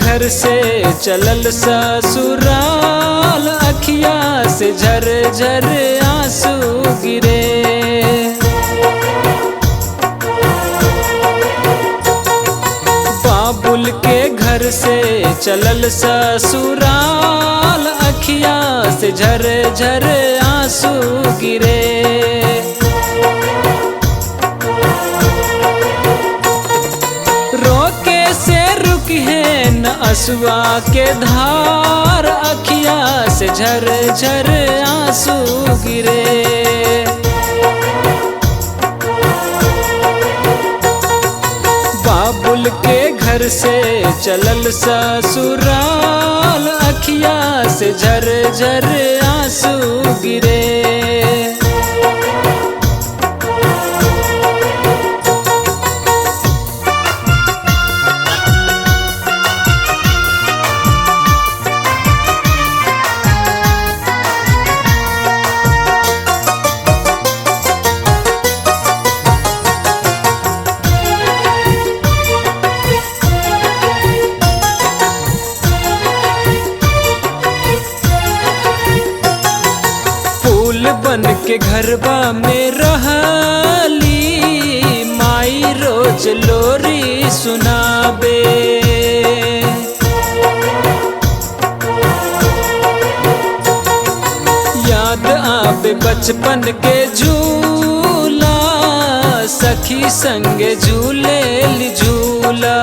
घर से चलल ससुराल, अखिया से झर झर आंसू गिरे। बाबुल के घर से चलल ससुराल, अखिया से झर झर आंसू गिरे। रोके से रुकी है न असुआ के धार, अखिया से झर झर आंसू गिरे। बाबुल के घर से चलल ससुराल, अखिया से झर झर आंसू गिरे। बन के घरबा में रहली, माई रोज लोरी सुनाबे। याद आबे बचपन के झूला, सखी संगे झूले झूला।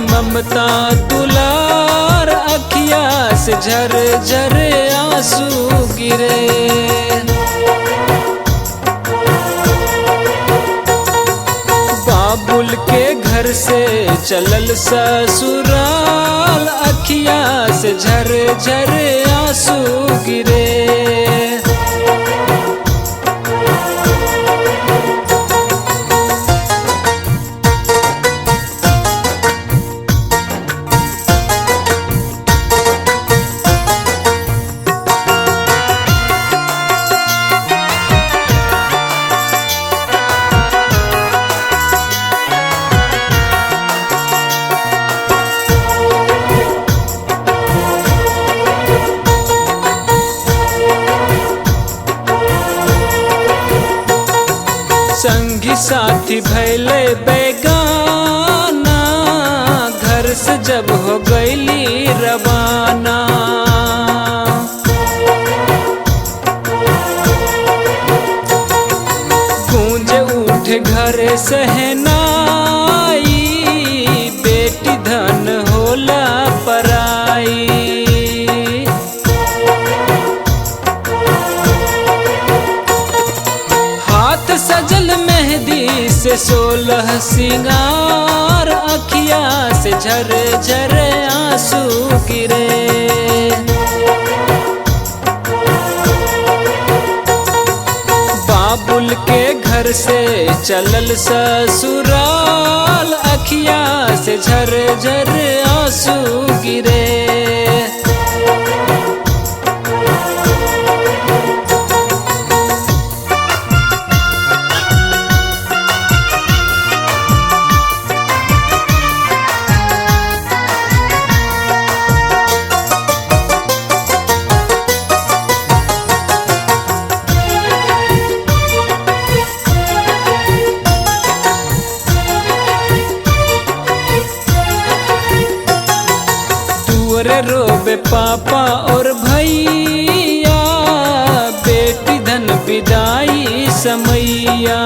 ममता दुलार, अखिया से झर झर आंसू गिरे। बाबुल के घर से चलल ससुराल, अखिया से झर झर आंसू गिरे। संगी साथी भैले बेगाना, घर से जब हो गईली रवाना। गूंजे उठे घर सहनाई, बेटी धन होला पराई। सजल मेहंदी से 16 सिंगार, अखिया से झर झर आंसू गिरे। बाबुल के घर से चलल ससुराल, अखिया से झर झर आंसू गिरे। रोबे पापा और भैया, बेटी धन विदाई समैया।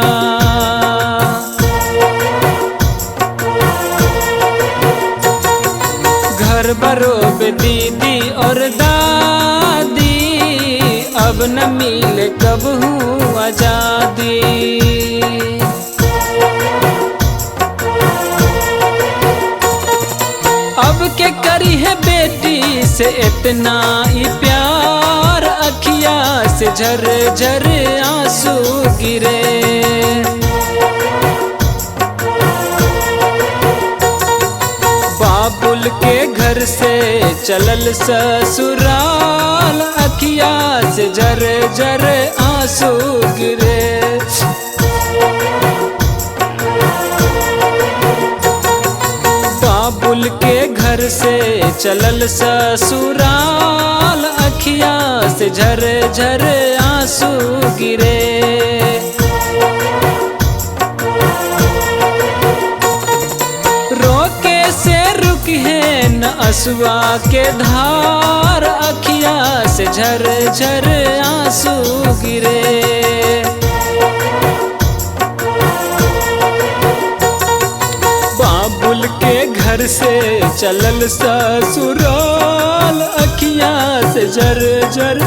घर बरोबे दीदी और दादी, अब न मिले कबहू आजादी। अब के करी है बेटी से इतना ही प्यार, अखिया से झर झर आंसू गिरे। बाबुल के घर घर से चलल ससुराल, अखिया से झर झर आंसू गिरे। बाबुल के घर से चलल ससुराल, अखिया से झर झर आंसू गिरे। रोके से रुकी है न असुआ के धार, अखिया से झर झर आंसू गिरे। बाबुल के घर से चलल ससुराल, अखिया से झर झर